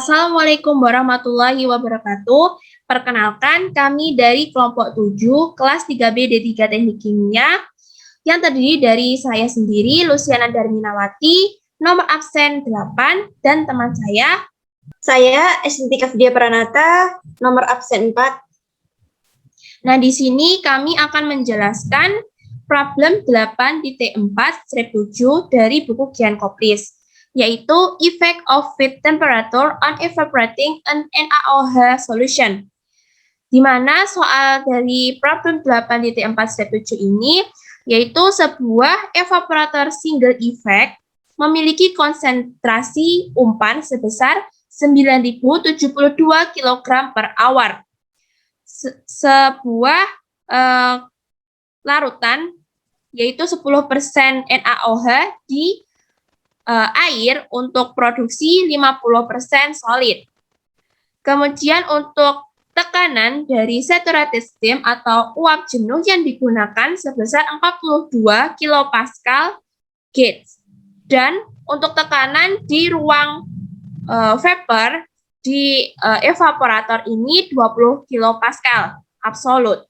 Assalamualaikum warahmatullahi wabarakatuh. Perkenalkan, kami dari kelompok 7, kelas 3B D3 Teknik Kimia, yang terdiri dari saya sendiri, Luciana Darminawati, nomor absen 8, dan teman saya Estetika Vidya Pranata, nomor absen 4. Nah, di sini kami akan menjelaskan problem 8.4/7 dari buku Gian Koplis, yaitu Effect of Feed Temperature on Evaporating an NaOH Solution. Di mana soal dari problem 8.4/7 ini, yaitu sebuah evaporator single effect memiliki konsentrasi umpan sebesar 9.072 kg per hour. Sebuah larutan, yaitu 10% NaOH di air untuk produksi 50% solid. Kemudian untuk tekanan dari saturated steam atau uap jenuh yang digunakan sebesar 42 kilopascal gauge. Dan untuk tekanan di ruang vapor di evaporator ini 20 kilopascal absolut.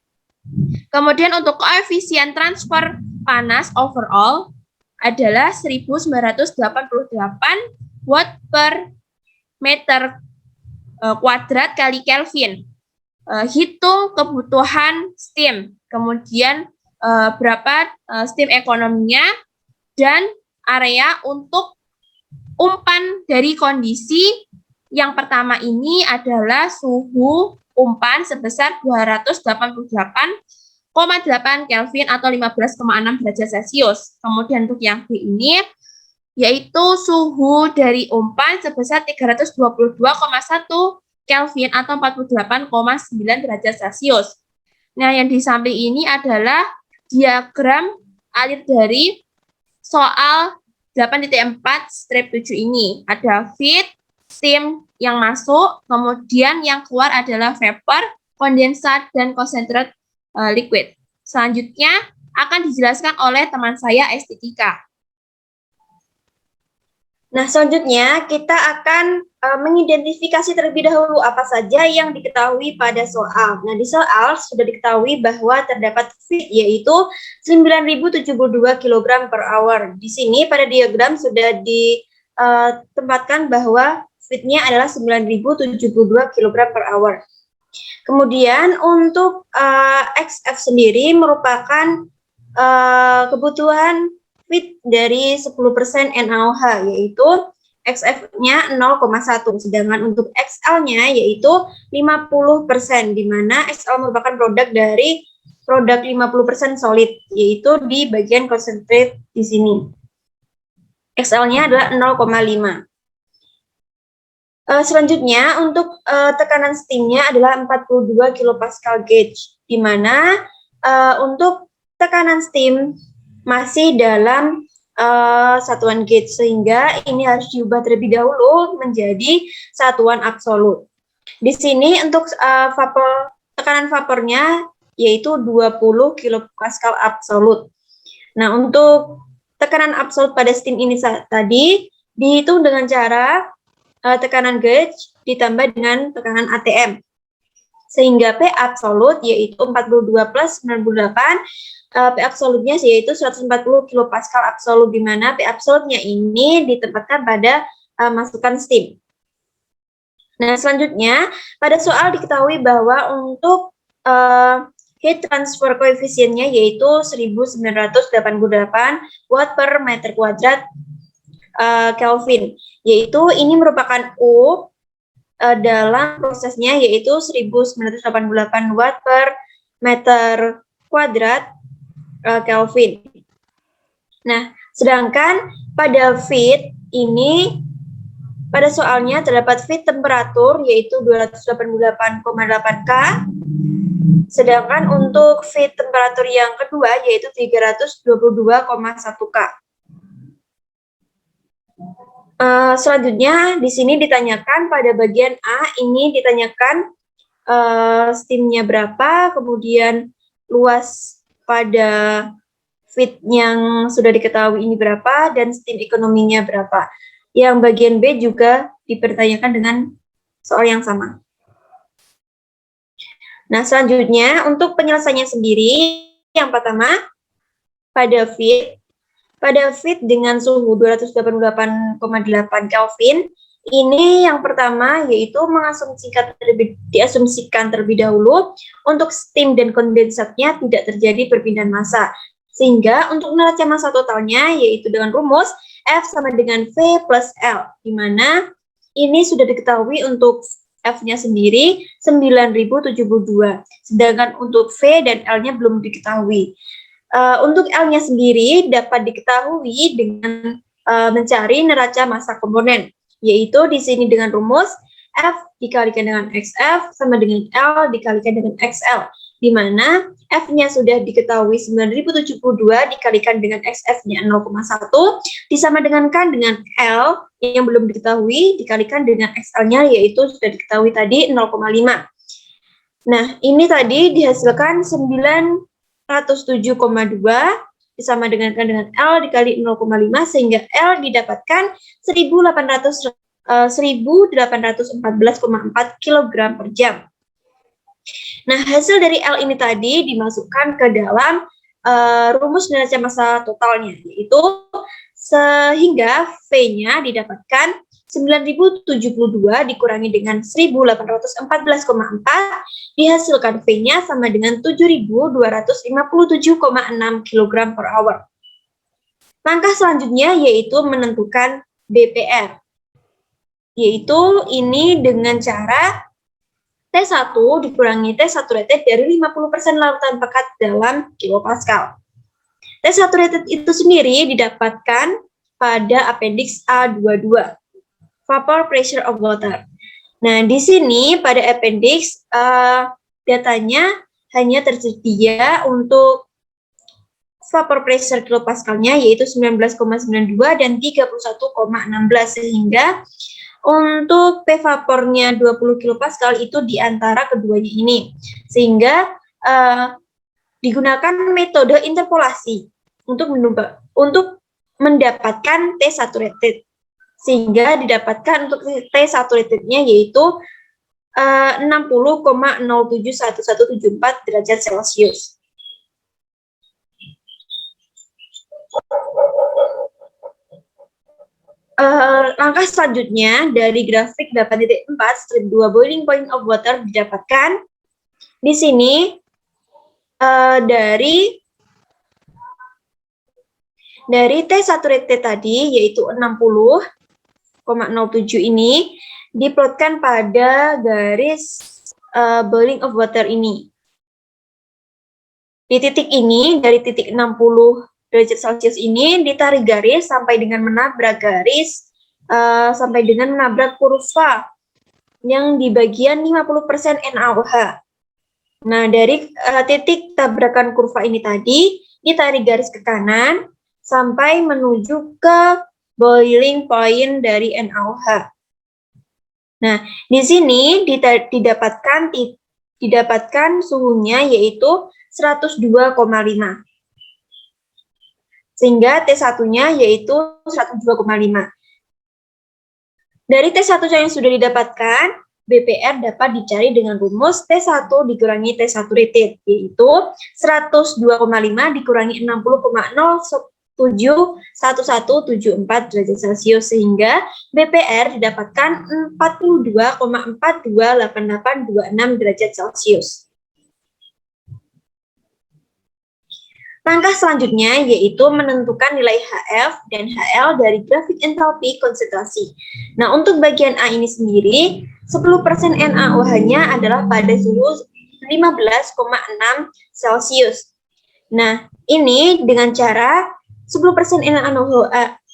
Kemudian untuk koefisien transfer panas overall adalah 1988 watt per meter kuadrat kali Kelvin. Hitung kebutuhan steam, kemudian berapa steam ekonominya, dan area untuk umpan dari kondisi yang pertama ini adalah suhu umpan sebesar 288,8 Kelvin atau 15,6 derajat Celcius. Kemudian untuk yang B ini, yaitu suhu dari umpan sebesar 322,1 Kelvin atau 48,9 derajat Celcius. Nah, yang di samping ini adalah diagram alir dari soal 8.4/7 ini. Ada feed, steam yang masuk, kemudian yang keluar adalah vapor, kondensat, dan concentrate liquid. Selanjutnya akan dijelaskan oleh teman saya Estetika. Nah, selanjutnya kita akan mengidentifikasi terlebih dahulu apa saja yang diketahui pada soal. Nah, di soal sudah diketahui bahwa terdapat feed yaitu 9.072 kg per hour. Di sini pada diagram sudah ditempatkan bahwa feed-nya adalah 9.072 kg per hour. Kemudian untuk XF sendiri merupakan kebutuhan feed dari 10% NaOH, yaitu XF-nya 0,1, sedangkan untuk XL-nya yaitu 50%, di mana XL merupakan produk dari produk 50% solid, yaitu di bagian concentrate di sini. XL-nya adalah 0,5. Selanjutnya untuk tekanan steam-nya adalah 42 kilopascal gauge, di mana untuk tekanan steam masih dalam satuan gauge, sehingga ini harus diubah terlebih dahulu menjadi satuan absolut. Di sini untuk tekanan vapornya yaitu 20 kilopascal absolut. Nah, untuk tekanan absolut pada steam ini tadi dihitung dengan cara tekanan gauge ditambah dengan tekanan ATM, sehingga P absolut yaitu 42 plus 98, P absolutnya yaitu 140 kilopascal absolut, di mana P absolutnya ini ditempatkan pada masukan steam. Nah, selanjutnya pada soal diketahui bahwa untuk heat transfer koefisiennya yaitu 1988 watt per meter kuadrat Kelvin, yaitu ini merupakan U dalam prosesnya yaitu 1988 watt per meter kuadrat Kelvin. Nah, sedangkan pada feed ini pada soalnya terdapat feed temperatur yaitu 288,8 K, sedangkan untuk feed temperatur yang kedua yaitu 322,1 K. Selanjutnya di sini ditanyakan pada bagian A, ini ditanyakan steam-nya berapa, kemudian luas pada feed yang sudah diketahui ini berapa, dan steam ekonominya berapa. Yang bagian B juga dipertanyakan dengan soal yang sama. Nah, selanjutnya untuk penyelesaiannya sendiri, yang pertama, pada feed dengan suhu 288,8 Kelvin, ini yang pertama yaitu diasumsikan terlebih dahulu untuk steam dan kondensatnya tidak terjadi perpindahan massa. Sehingga untuk neraca massa totalnya yaitu dengan rumus F sama dengan V plus L, di mana ini sudah diketahui untuk F-nya sendiri 9072, sedangkan untuk V dan L-nya belum diketahui. Untuk L-nya sendiri dapat diketahui dengan mencari neraca massa komponen, yaitu di sini dengan rumus F dikalikan dengan XF sama dengan L dikalikan dengan XL, di mana F-nya sudah diketahui 9072 dikalikan dengan XF-nya 0,1 disama dengankan dengan L yang belum diketahui dikalikan dengan XL-nya yaitu sudah diketahui tadi 0,5. Nah, ini tadi dihasilkan 907,2 disama dengan L dikali 0,5 sehingga L didapatkan 1814,4 kg per jam. Nah, hasil dari L ini tadi dimasukkan ke dalam rumus neraca massa totalnya, yaitu sehingga V-nya didapatkan 9072 dikurangi dengan 1814,4 dihasilkan V-nya sama dengan 7257,6 kg per hour. Langkah selanjutnya yaitu menentukan BPR, yaitu ini dengan cara T1 dikurangi T1 rated dari 50% larutan pekat dalam kilopascal. T1 rated itu sendiri didapatkan pada appendix A22, vapor pressure of water. Nah, di sini pada appendix datanya hanya tersedia untuk vapor pressure kilopaskalnya yaitu 19,92 dan 31,16 sehingga untuk P vapornya 20 kilopascal itu di antara keduanya ini. Sehingga digunakan metode interpolasi untuk mendapatkan T1 rated. Sehingga didapatkan untuk T1 rated-nya yaitu 60,071174 derajat Celcius. Langkah selanjutnya dari grafik 8.4 strip 2 boiling point of water didapatkan di sini dari T1 rated tadi yaitu 60,07 ini diplotkan pada garis boiling of water ini. Di titik ini dari titik 60 derajat Celcius ini ditarik garis sampai dengan menabrak garis sampai dengan menabrak kurva yang di bagian 50% NaOH. Nah, dari titik tabrakan kurva ini tadi ditarik garis ke kanan sampai menuju ke boiling point dari NaOH. Nah, di sini didapatkan suhunya yaitu 102,5. Sehingga T1-nya yaitu 102,5. Dari T1 yang sudah didapatkan, BPR dapat dicari dengan rumus T1 dikurangi T1 rated, yaitu 102,5 dikurangi 60,071174 derajat Celcius, sehingga BPR didapatkan 42,428826 derajat Celcius. Langkah selanjutnya yaitu menentukan nilai HF dan HL dari grafik entalpi konsentrasi. Nah, untuk bagian A ini sendiri, 10% NaOH-nya adalah pada suhu 15,6 Celcius. Nah, ini dengan cara 10%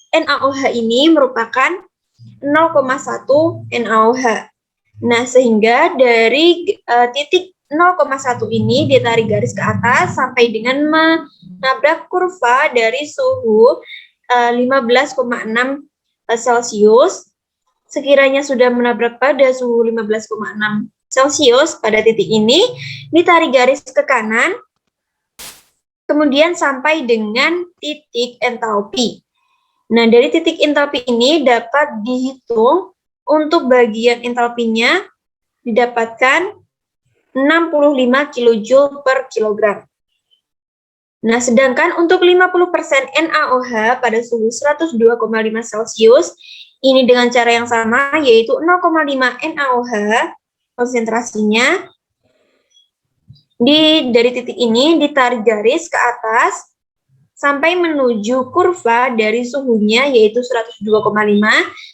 NaOH ini merupakan 0,1 NaOH. Nah, sehingga dari titik 0,1 ini ditarik garis ke atas sampai dengan menabrak kurva dari suhu 15,6 Celcius. Sekiranya sudah menabrak pada suhu 15,6 Celcius pada titik ini, ditarik garis ke kanan, kemudian sampai dengan titik entalpi. Nah, dari titik entalpi ini dapat dihitung untuk bagian entalpinya didapatkan 65 kJ per kilogram. Nah, sedangkan untuk 50% NaOH pada suhu 102,5 Celcius, ini dengan cara yang sama, yaitu 0,5 NaOH konsentrasinya, dari titik ini ditarik garis ke atas, sampai menuju kurva dari suhunya, yaitu 102,5.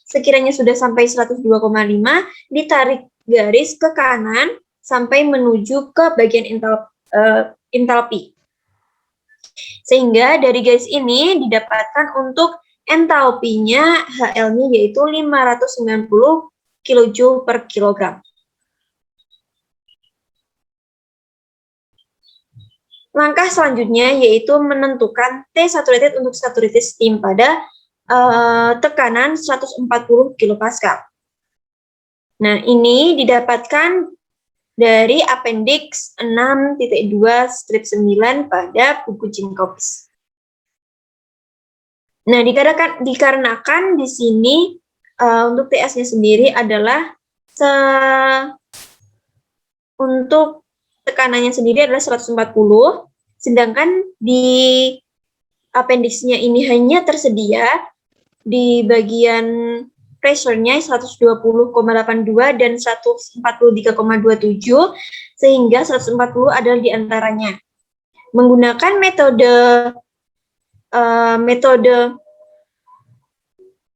Sekiranya sudah sampai 102,5, ditarik garis ke kanan, sampai menuju ke bagian entalpi. Sehingga dari garis ini didapatkan untuk entalpinya HL-nya yaitu 590 kJ per kilogram. Langkah selanjutnya yaitu menentukan T saturated untuk saturated steam pada tekanan 140 kPa. Nah, ini didapatkan dari appendix 6.2 strip 9 pada buku Jacobs. Nah, dikarenakan di sini untuk TS-nya sendiri adalah untuk tekanannya sendiri adalah 140, sedangkan di appendix-nya ini hanya tersedia di bagian pressure-nya 120,82 dan 143,27, sehingga 140 adalah di antaranya. Menggunakan metode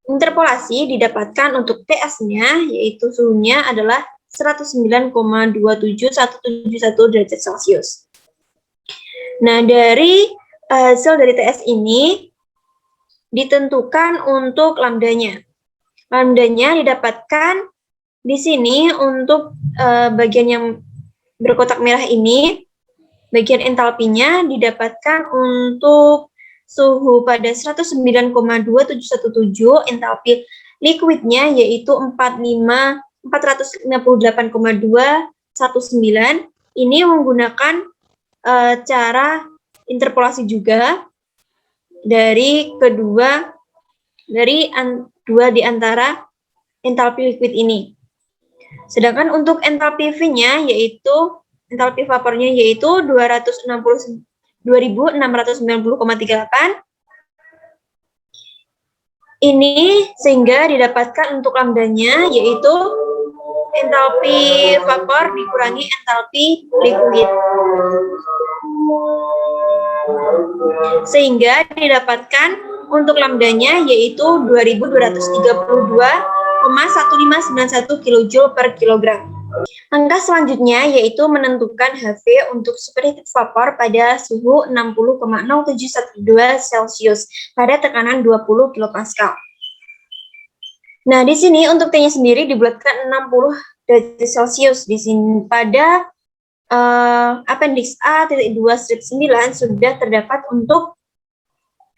interpolasi didapatkan untuk TS-nya, yaitu suhunya adalah 109,27171 derajat Celcius. Nah, dari hasil dari TS ini ditentukan untuk lambdanya. Lambdanya didapatkan di sini untuk bagian yang berkotak merah ini, bagian entalpinya didapatkan untuk suhu pada 109,2717, entalpi liquidnya yaitu 458,219. Ini menggunakan cara interpolasi juga dari dua di antara entalpi liquid ini. Sedangkan untuk entalpi V-nya yaitu entalpi vapornya yaitu 2690,38. Ini sehingga didapatkan untuk lambdanya yaitu entalpi vapor dikurangi entalpi liquid. Sehingga didapatkan untuk lambdanya yaitu 2232,1591 kJ per kilogram. Langkah selanjutnya yaitu menentukan HV untuk superheated vapor pada suhu 60,0712 Celcius pada tekanan 20 kPa. Nah, di sini untuk T-nya sendiri dibulatkan 60 derajat Celcius. Di sini pada appendix A.2 strip 9 sudah terdapat untuk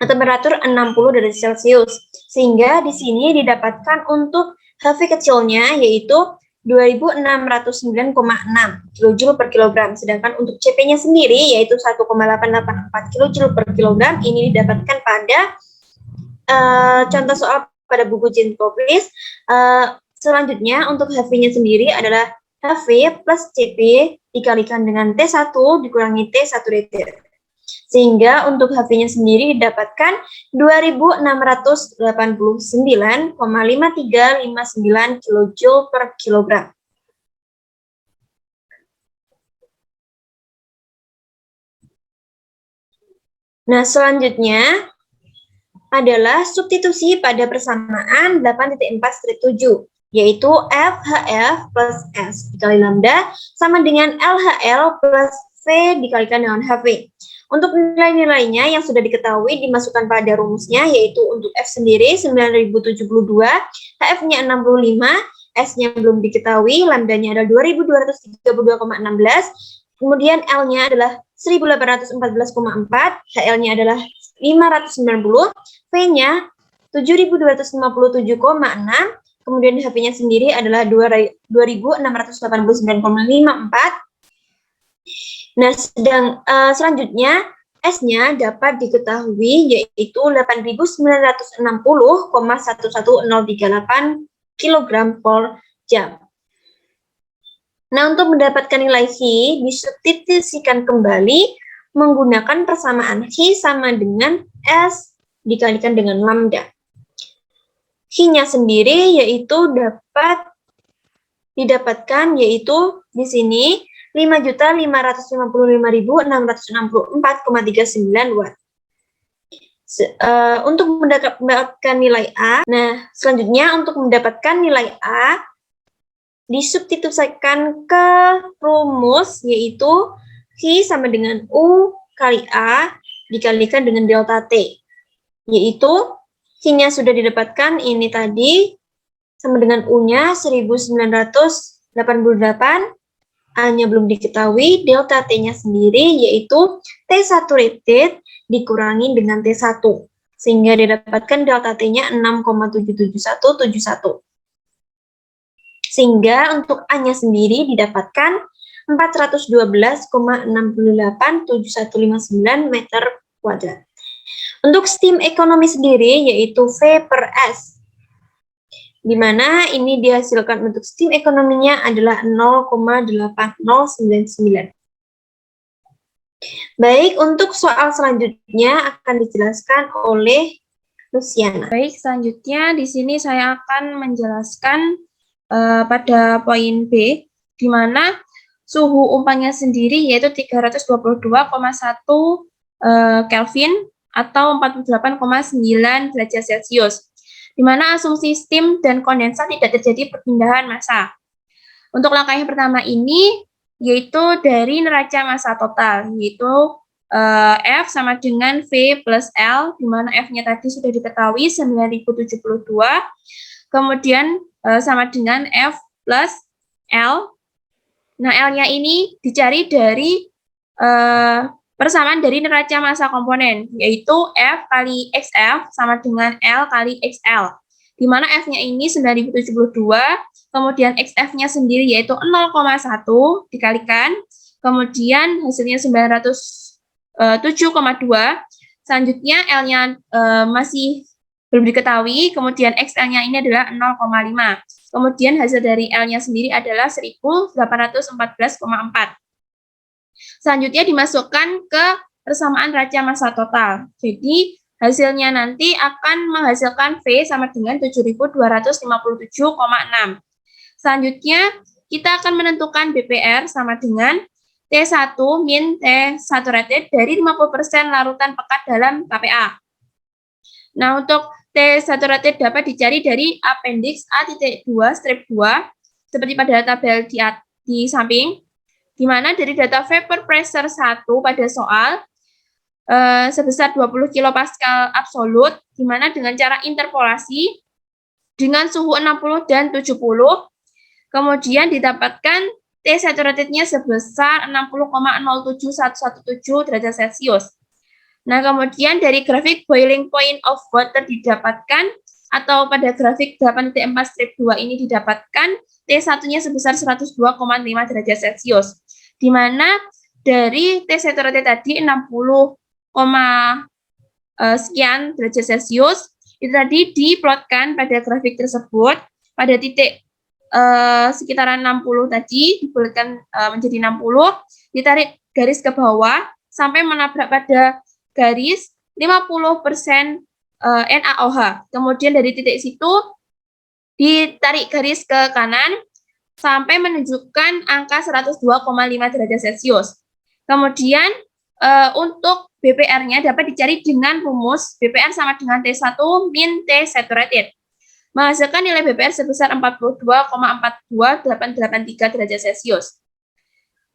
temperatur 60 derajat Celcius. Sehingga di sini didapatkan untuk HV kecilnya yaitu 2609,6 kJ per kilogram. Sedangkan untuk CP-nya sendiri yaitu 1,884 kJ per kilogram. Ini didapatkan pada contoh soal pada buku Jacobs. Selanjutnya untuk HV-nya sendiri adalah HV plus CP dikalikan dengan T1 dikurangi T saturated. Sehingga untuk HV-nya sendiri didapatkan 2689,5359 kJ per kilogram. Nah, selanjutnya adalah substitusi pada persamaan 8.4 strip 7, yaitu FHF plus S dikali lambda sama dengan LHL plus V dikalikan dengan HV. Untuk nilai-nilainya yang sudah diketahui dimasukkan pada rumusnya, yaitu untuk F sendiri 9072, HF-nya 65, S-nya belum diketahui, lambdanya adalah 2232,16, kemudian L-nya adalah 1814,4, HL-nya adalah 590, V-nya 7257,6, kemudian HP-nya sendiri adalah 2689,54. Nah, selanjutnya S-nya dapat diketahui yaitu 8960,11038 kg per jam. Nah, untuk mendapatkan nilai H, disubstitusikan kembali menggunakan persamaan H sama dengan S dikalikan dengan lambda. H-nya sendiri yaitu dapat didapatkan yaitu di sini 5.555.664,39 watt. Untuk mendapatkan nilai A, nah selanjutnya untuk mendapatkan nilai A disubstitusikan ke rumus yaitu H sama dengan U kali A dikalikan dengan delta T, yaitu H-nya sudah didapatkan ini tadi sama dengan U-nya 1988, A-nya belum diketahui, delta T-nya sendiri yaitu T saturated dikurangi dengan T1, sehingga didapatkan delta T-nya 6,77171. Sehingga untuk A-nya sendiri didapatkan 412,687159 meter kuadrat. Untuk steam economy sendiri yaitu V per S, di mana ini dihasilkan untuk steam ekonominya adalah 0,8099. Baik, untuk soal selanjutnya akan dijelaskan oleh Luciana. Baik, selanjutnya di sini saya akan menjelaskan pada poin B, di mana suhu umpannya sendiri yaitu 322,1 Kelvin atau 48,9 derajat Celcius, di mana asumsi steam dan kondensat tidak terjadi perpindahan massa. Untuk langkah yang pertama ini yaitu dari neraca massa total, yaitu F sama dengan V plus L, di mana F-nya tadi sudah diketahui 9.072, kemudian sama dengan F plus L. Nah, L-nya ini dicari dari persamaan dari neraca massa komponen, yaitu F kali XF sama dengan L kali XL, di mana F-nya ini 9.072, kemudian XF-nya sendiri yaitu 0,1 dikalikan, kemudian hasilnya 907,2, selanjutnya L-nya masih belum diketahui, kemudian XL-nya ini adalah 0,5. Kemudian hasil dari L-nya sendiri adalah 1814,4. Selanjutnya dimasukkan ke persamaan neraca massa total. Jadi hasilnya nanti akan menghasilkan V sama dengan 7.257,6. Selanjutnya kita akan menentukan BPR sama dengan T1 min T saturated dari 50% larutan pekat dalam KPA. Nah, untuk T saturated dapat dicari dari appendix A.2 strip 2 seperti pada tabel di samping, di mana dari data vapor pressure 1 pada soal sebesar 20 kilopascal absolut, di mana dengan cara interpolasi dengan suhu 60 dan 70, kemudian didapatkan T saturated-nya sebesar 60,07117 derajat Celcius. Nah, kemudian dari grafik boiling point of water didapatkan, atau pada grafik 8.4 strip 2 ini didapatkan T1-nya sebesar 102,5 derajat Celcius, di mana dari T saturated tadi 60, sekian derajat Celcius, itu tadi diplotkan pada grafik tersebut, pada titik sekitaran 60 tadi dibulatkan menjadi 60, ditarik garis ke bawah sampai menabrak pada garis 50% NaOH. Kemudian dari titik situ ditarik garis ke kanan sampai menunjukkan angka 102,5 derajat Celcius. Kemudian untuk BPR-nya dapat dicari dengan rumus BPR sama dengan T1 min T saturated, menghasilkan nilai BPR sebesar 42,42883 derajat Celcius.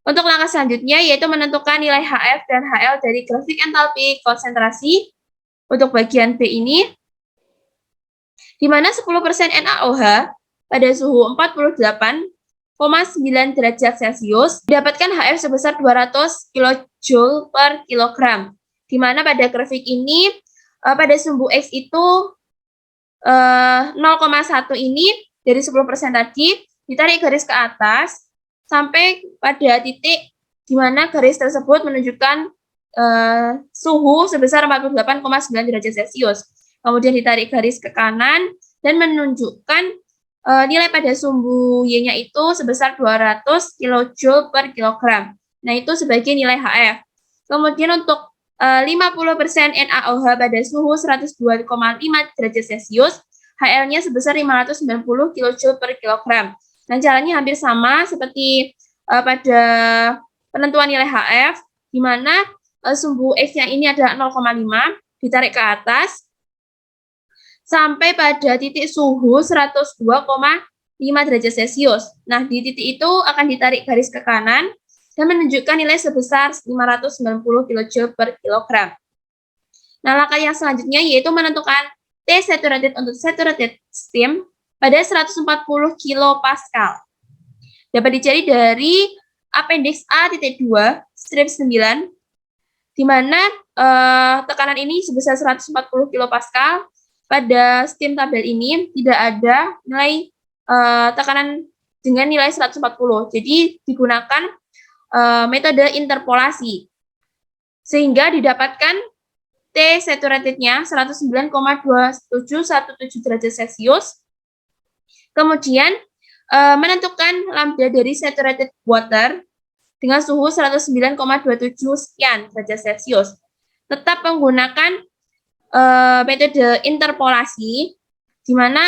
Untuk langkah selanjutnya yaitu menentukan nilai HF dan HL dari grafik entalpi konsentrasi untuk bagian B ini, di mana 10% NaOH pada suhu 48,9 derajat Celcius didapatkan HF sebesar 200 kJ per kilogram, di mana pada grafik ini pada sumbu X itu 0,1 ini dari 10% tadi ditarik garis ke atas sampai pada titik di mana garis tersebut menunjukkan suhu sebesar 48,9 derajat Celcius. Kemudian ditarik garis ke kanan dan menunjukkan nilai pada sumbu Y-nya itu sebesar 200 kJ per kilogram. Nah, itu sebagai nilai HF. Kemudian untuk 50% NaOH pada suhu 102,5 derajat Celcius, HL-nya sebesar 590 kJ per kilogram. Nah, caranya hampir sama seperti pada penentuan nilai HF, di mana sumbu X-nya ini adalah 0,5, ditarik ke atas, sampai pada titik suhu 102,5 derajat Celcius. Nah, di titik itu akan ditarik garis ke kanan dan menunjukkan nilai sebesar 590 kJ per kilogram. Nah, langkah yang selanjutnya yaitu menentukan T saturated untuk saturated steam pada 140 kPa. Dapat dicari dari appendix A.2 strip 9, di mana tekanan ini sebesar 140 kPa. Pada steam tabel ini tidak ada nilai tekanan dengan nilai 140. Jadi digunakan metode interpolasi sehingga didapatkan T saturatednya 109,2717 derajat Celcius. Kemudian menentukan lambda dari saturated water dengan suhu 109,27 sekian derajat Celcius. Tetap menggunakan metode interpolasi, di mana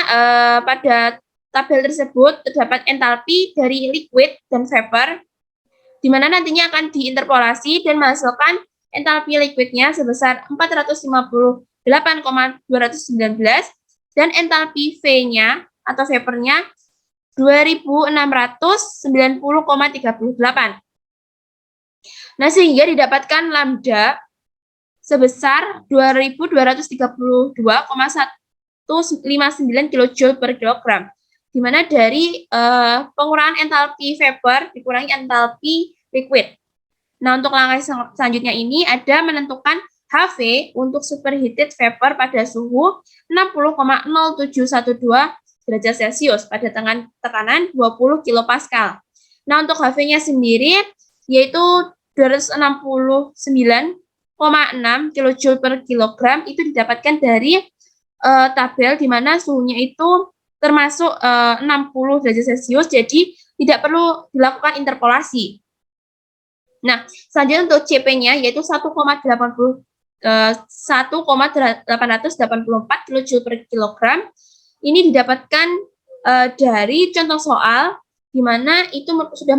pada tabel tersebut terdapat entalpi dari liquid dan vapor, di mana nantinya akan diinterpolasi dan menghasilkan entalpi liquidnya sebesar 458,219 dan entalpi V-nya atau vapornya 2690,38. Nah, sehingga didapatkan lambda sebesar 2232,159 kJ per kilogram, di mana dari pengurangan entalpi vapor dikurangi entalpi liquid. Nah, untuk langkah selanjutnya ini ada menentukan HV untuk superheated vapor pada suhu 60,0712 derajat Celcius pada tekanan 20 kPa. Nah, untuk HV-nya sendiri yaitu 269,6 kJ per kilogram, itu didapatkan dari tabel di mana suhunya itu termasuk 60 derajat Celcius, jadi tidak perlu dilakukan interpolasi. Nah, selanjutnya untuk CP-nya yaitu 1,884 kJ per kilogram. Ini didapatkan dari contoh soal di mana itu sudah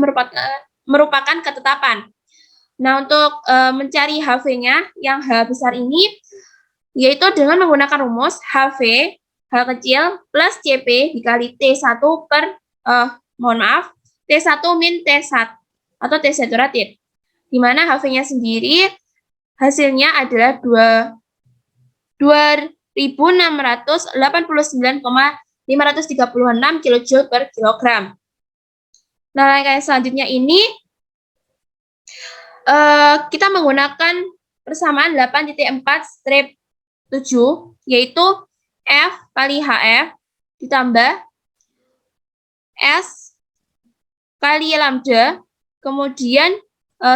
merupakan ketetapan. Nah, untuk mencari HV-nya yang H besar ini yaitu dengan menggunakan rumus HV H kecil plus CP dikali T1 per T1 min T1 atau T saturated, di mana HV-nya sendiri hasilnya adalah 2689,536 kJ per kilogram. Nah, langkah selanjutnya ini kita menggunakan persamaan 8.4 strip 7, yaitu F kali HF ditambah S kali lambda, kemudian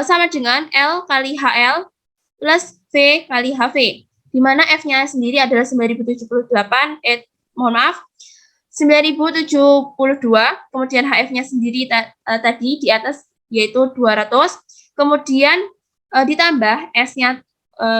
sama dengan L kali HL plus V kali HV, di mana F-nya sendiri adalah 9078, 9072, kemudian HF-nya sendiri tadi di atas yaitu 200, kemudian ditambah S-nya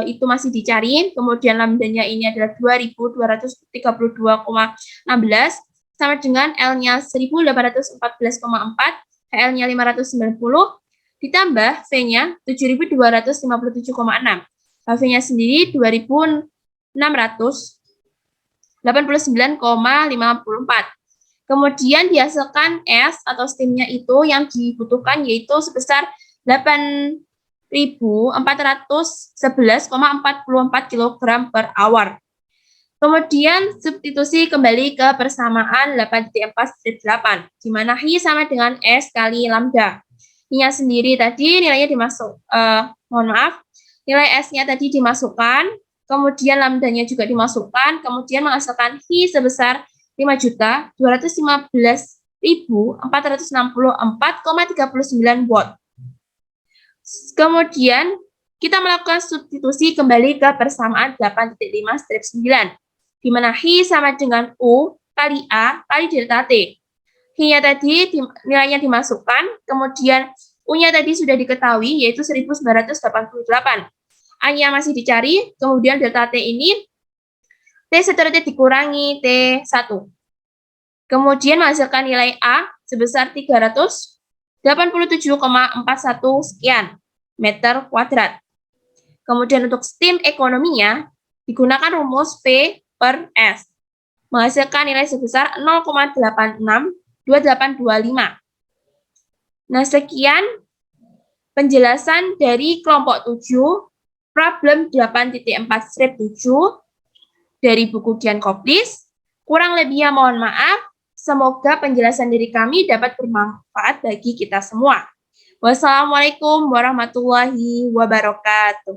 itu masih dicari, kemudian lambdanya ini adalah 2232,16 sama dengan L-nya 1814,4, HL-nya 590, ditambah V-nya 7257,6. HV-nya sendiri 2689,54. Kemudian dihasilkan S atau steamnya itu yang dibutuhkan yaitu sebesar 8.411,44 kg per hour. Kemudian substitusi kembali ke persamaan 8.4/8, di mana Hi sama dengan S kali lambda. I-nya sendiri tadi nilainya nilai S-nya tadi dimasukkan, kemudian lambdanya juga dimasukkan, kemudian menghasilkan Hi sebesar 5.215.464,39 watt. Kemudian kita melakukan substitusi kembali ke persamaan 8.5/9, di mana Hi sama dengan U kali A kali delta T. I-nya tadi nilainya dimasukkan, kemudian U-nya tadi sudah diketahui, yaitu 1988. A-nya masih dicari, kemudian delta T ini, T setelah T dikurangi T1. Kemudian menghasilkan nilai A sebesar 387,41 sekian meter kuadrat. Kemudian untuk STEAM ekonominya, digunakan rumus P per S, menghasilkan nilai sebesar 0,862825. Nah, sekian penjelasan dari kelompok 7, problem 8.4/7 dari buku Dian Koplis. Kurang lebihnya mohon maaf. Semoga penjelasan dari kami dapat bermanfaat bagi kita semua. Wassalamualaikum warahmatullahi wabarakatuh.